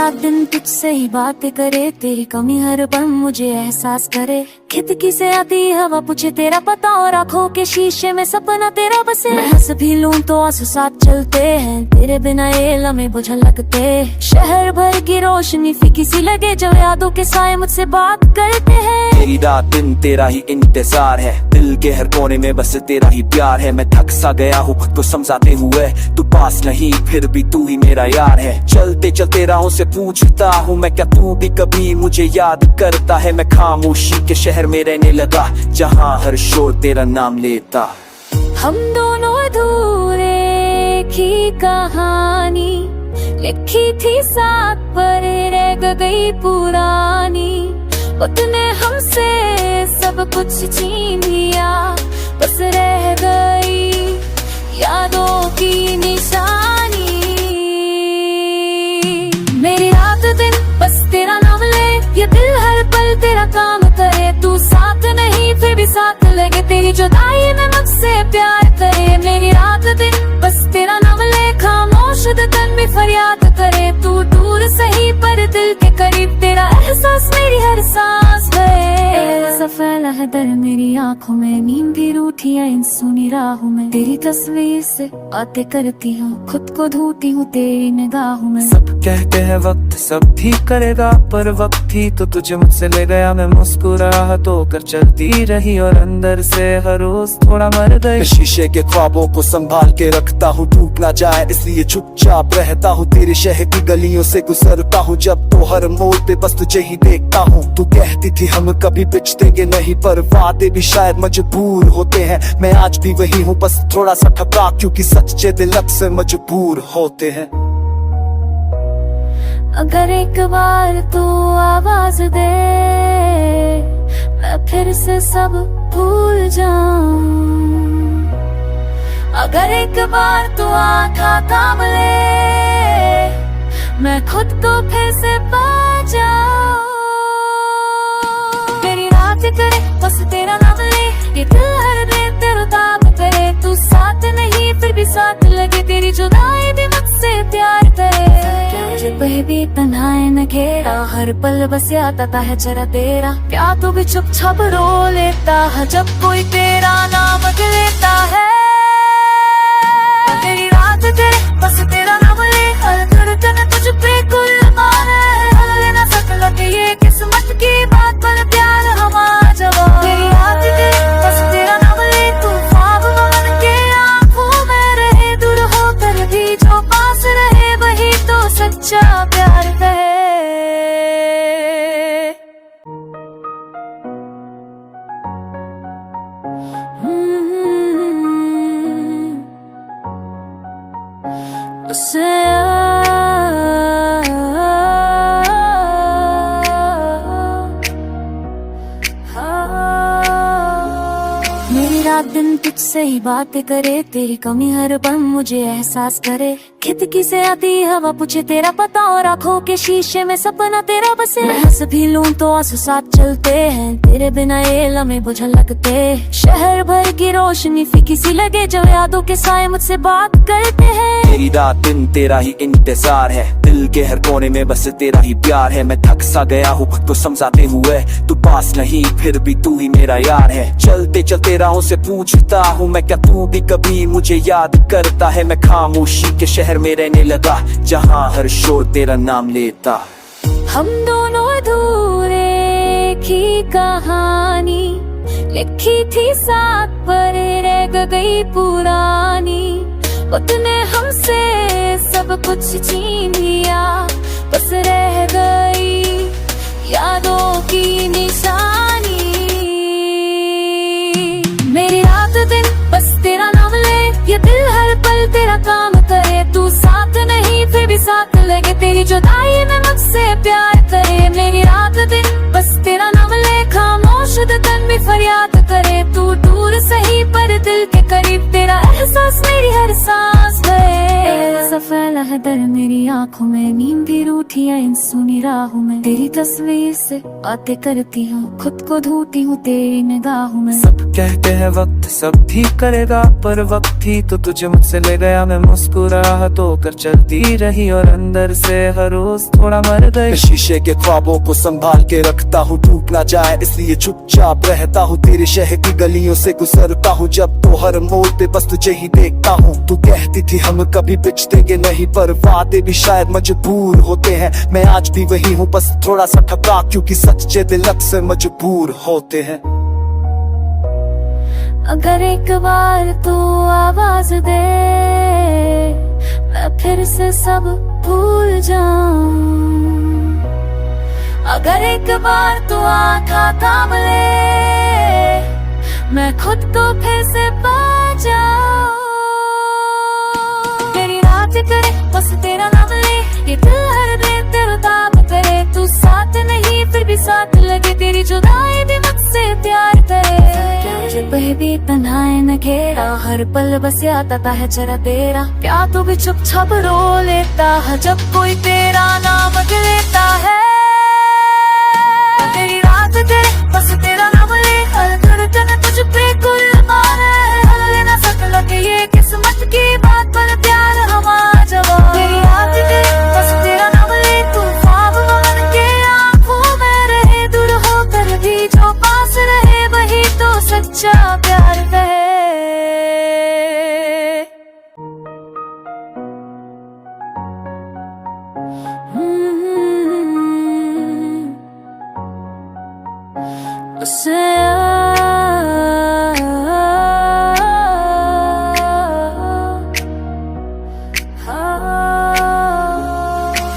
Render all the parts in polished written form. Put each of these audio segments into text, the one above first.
रात दिन तुझसे ही बातें करे, तेरी कमी हर पल मुझे एहसास करे। खिड़की से आती हवा पूछे तेरा पता, और आंखों के शीशे में सपना तेरा बसे। मैं हंस भी लूं तो आंसू साथ चलते हैं, तेरे बिना ये लम्हे बुझन लगते। शहर भर की रोशनी फीकी सी लगे जब यादों के साए मुझसे बात करते हैं। तेरी रात दिन तेरा ही इंतजार है, दिल के हर कोने में बस तेरा ही प्यार है। मैं थक सा गया हूँ खुद को समझाते हुए, तू पास नहीं फिर भी तू ही मेरा यार है। चलते चलते राहों से पूछता हूँ मैं, क्या तू भी कभी मुझे याद करता है। मैं खामोशी के शहर में रहने लगा, जहाँ हर शोर तेरा नाम लेता। हम दोनों अधूरे की कहानी लिखी थी साथ पर रह गई पुरानी। तूने हमसे सब कुछ छीन लिया, बस रह गई यादों की निशानी। मेरी रात दिन बस तेरा नाम ले, ये दिल हर पल तेरा काम करे। तू साथ नहीं फिर भी साथ लगे, तेरी जुदाई में मुझसे प्यार करे। मेरी रात दिन बस तेरा नाम ले, खामोश तन में फरियाद करे। तू दूर सही पर दिल के करीब, तेरा एहसास मेरी हर सांस है। फैला है दर मेरी आंखों में, नींद भी रूठी है इन सुनी राहों में। तेरी तस्वीर से बातें करती हूँ, खुद को धोती हूँ तेरी निगाहों में। सब कहते हैं वक्त सब ठीक करेगा, पर वक्त ही तो तुझे मुझसे ले गया। मैं मुस्कुराहट होकर चलती रही और अंदर से हर रोज थोड़ा मर गई। शीशे के ख्वाबों को संभाल के रखता हूँ, टूट ना जाए इसलिए चुपचाप रहता हूँ। तेरे शहर की गलियों से गुजरता हूँ, जब तो हर मोड़ पे बस तुझे ही देखता हूँ। तू कहती थी हम कभी बिछतेंगे नहीं, पर वादे भी शायद मजबूर होते हैं। मैं आज भी वही हूँ, बस थोड़ा सा ठपका, क्योंकि सच्चे दिल अक्सर मजबूर होते हैं। अगर एक बार तू आवाज दे, मैं फिर से सब भूल जाऊं। अगर एक बार तू आँखा थाम ले, मैं खुद को फिर से पा जाऊं। तेरी रात करे बस तेरा नाम ले, ये दिल हर दिन तेरा ताब करे। तू साथ नहीं फिर भी साथ लगे, तेरी जुदाई भी मुझसे प्यार करे। जब भी तन्हाई न घेरा, हर पल बस याद आता है जरा तेरा। प्यार तो भी चुप चाप रो लेता है जब कोई तेरा नाम लेता है। तेरी रात तेरे बस तेरा नाम ले, हर धड़कन तुझ पे कुर्बान है। ले ना सकला कि ये किस्मत की बात, पर प्यार हमारा जवाब। तेरी रात तेरे बस तेरा नाम ले, तू ख्वाब बन के आंखों में रहे। दूर होकर भी जो पास रहे, वही तो सच्चा प्यार है। मेरी रात दिन तुझसे ही बातें करे, तेरी कमी हर पल मुझे एहसास करे। खिड़की से आती हवा पूछे तेरा पता, और आंखों के शीशे में सपना तेरा बसे। मैं हंस भी लूं तो आंसू साथ चलते हैं, तेरे बिना ये लम्हे बुझन लगते। शहर भर की रोशनी फीकी सी लगे जब यादों के साए मुझसे बात करते हैं। तेरी रात दिन तेरा ही इंतजार है, दिल के हर कोने में बस तेरा ही प्यार है। मैं थक सा गया हूँ खुद को समझाते हुए, तू पास नहीं फिर भी तू ही मेरा यार है। चलते चलते राहों से पूछता हूँ मैं, क्या तू भी कभी मुझे याद करता है। मैं खामोशी के शहर में रहने लगा, जहाँ हर शोर तेरा नाम लेता। हम दोनों अधूरे की कहानी लिखी थी साथ पर रह गई पुरानी। तूने हमसे सब कुछ छीन लिया, बस रह गई यादों की निशानी। मेरी रात दिन बस तेरा नाम ले, ये दिल हर पल तेरा काम करे। तू साथ नहीं फिर भी साथ लगे, तेरी जुदाई में मुझसे प्यार करे। मेरी रात दिन बस तेरा नाम ले, खामोश तन में फरियाद करे। तू दूर सही पर दिल के करीब, तेरा एहसास मेरी हर सांस है। फैला है दर मेरी आंखों में, नींद भी रूठी है इन सुनी राहों में। तेरी तस्वीर से बातें करती हूँ, खुद को ढूंढती हूँ तेरी निगाहों में। सब कहते हैं वक्त सब ठीक करेगा, पर वक्त ही तो तुझे मुझसे ले गया। मैं मुस्कुराहट होकर चलती रही और अंदर से हर रोज थोड़ा मर गई। शीशे के ख्वाबों को संभाल के रखता हूँ, टूट ना जाए इसलिए चुपचाप रहता हूँ। तेरे शहर की गलियों से गुजरता हूँ जब, तो हर मोड़ पे बस तुझे ही देखता हूँ। तू कहती थी हम कभी बिछतेंगे नहीं, पर वादे भी शायद मजबूर होते हैं। मैं आज भी वही हूँ, बस थोड़ा सा ठगा, क्योंकि सच्चे दिल अक्सर मजबूर होते हैं। अगर एक बार तू आवाज दे, मैं फिर से सब भूल जाऊं। अगर एक बार तू आँखा थाम ले, मैं खुद को फिर से पा जाऊं। तेरी रात करे बस तेरा नाम ले, ये दिल हर दिन तेरा दाम करे। तू साथ नहीं फिर भी साथ लगे, तेरी जुदाई भी मुझसे प्यार करे। जब भी तन्हाई न घेरा, हर पल बस याद आता है जरा तेरा। प्यार तो भी चुप छाप रो लेता है जब कोई तेरा नाम लेता है। तेरी रात तेरे बस तेरा नाम ले, हर धड़कन तुझ पे कुर्बान है। हल ले ना सकला कि ये किस्मत की बात, पर प्यार हमारा जवाब। तेरी रात तेरे बस तेरा नाम ले, तू ख्वाब बन के आंखों में रहे। दूर होकर भी जो पास रहे, वही तो सच्चा प्यार है।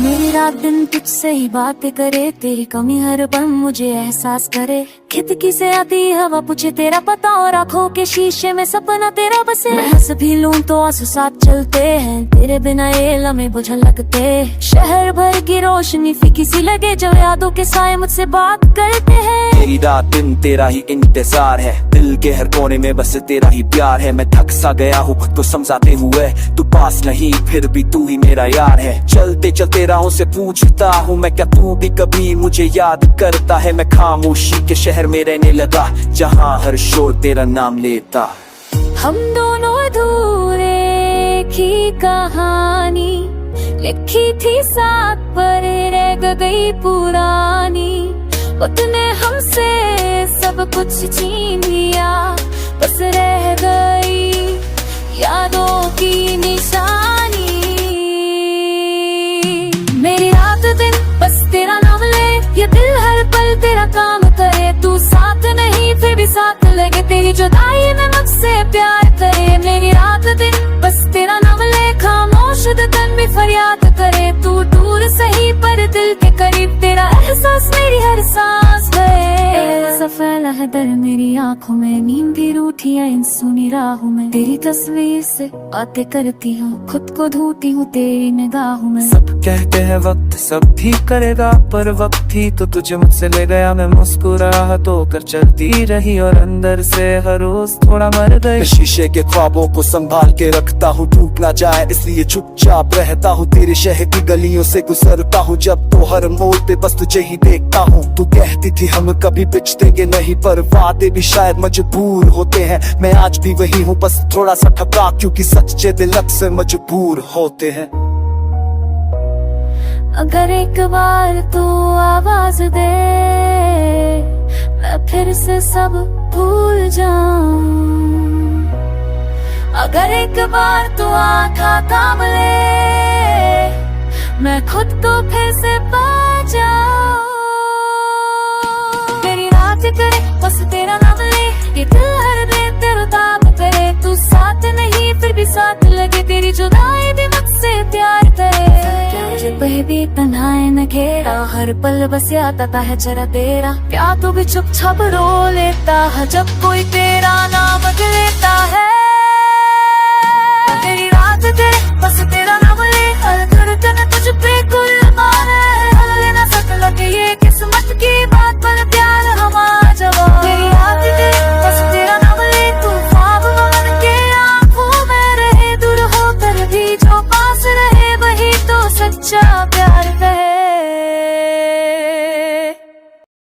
मेरी रात दिन तुझसे ही बातें करे, तेरी कमी हर पल मुझे एहसास करे। खिड़की से आती हवा पूछे तेरा पता, और आंखों के शीशे में सपना तेरा बसे। मैं हंस भी लूं तो आंसू साथ चलते हैं, तेरे बिना ये लम्हे बुझन लगते। शहर भर की रोशनी फीकी सी लगे, जब यादों के साए मुझसे बात करते हैं। तेरी रात दिन तेरा ही इंतजार है, दिल के हर कोने में बस तेरा ही प्यार है। मैं थक सा गया हूँ खुद को समझाते हुए, तू पास नहीं फिर भी तू ही मेरा यार है। चलते चलते राहों से पूछता हूँ मैं, क्या तू भी कभी मुझे याद करता है। मैं खामोशी के शहर में रहने लगा, जहाँ हर शोर तेरा नाम लेता। हम दोनों अधूरे की कहानी लिखी थी साथ, पर रह गई पुरानी। उसने हमसे सब कुछ छीन लिया, बस रह गई यादों की निशानी। मेरी रात दिन बस तेरा नाम ले, ये दिल हर पल तेरा काम करे। तू साथ नहीं फिर भी साथ लगे, तेरी जुदाई में मुझसे प्यार करे। मेरी रात दिन बस तेरा नाम ले, खामोश तन भी फरियाद करे। तू दूर सही पर दिल के करीब, तेरा एहसास मेरी हर सांस है। फैला है दर मेरी आंखों में, नींद भी रूठी है इन सुनी राहों में। तेरी तस्वीर से बातें करती हूँ, खुद को ढूंढती हूँ तेरी निगाहों में। सब कहते हैं वक्त सब ठीक करेगा, पर वक्त ही तो तुझे मुझसे ले गया। मैं मुस्कुराहट होकर चलती रही और अंदर से हर रोज थोड़ा मर गई। शीशे के ख्वाबों को संभाल के रखता हूँ, टूट ना जाए इसलिए चुपचाप रहता हूँ। तेरे शहर की गलियों से गुजरता हूँ जब, तो हर मोड़ पे बस तुझे ही देखता हूँ। तू कहती थी हम कभी बिछतेंगे नहीं, पर वादे भी शायद मजबूर होते हैं। मैं आज भी वही हूँ, बस थोड़ा सा ठगा, क्योंकि सच्चे दिल अक्सर मजबूर होते हैं। अगर एक बार तू आवाज दे, मैं फिर से सब भूल जाऊं। अगर एक बार तू आँखा थाम ले, मैं खुद को फिर से पा जाऊं। तेरी रात करे बस तेरा नाम ले, ये दिल हर दिन तेरा दाम करे। तू साथ नहीं फिर भी साथ लगे, तेरी जुदाई भी मुझसे प्यार करे। जब भी तन्हाई न घेरा, हर पल बस याद आता है जरा तेरा। प्यार तो भी चुप छाप रो लेता है जब कोई तेरा नाम लेता है। तेरी रात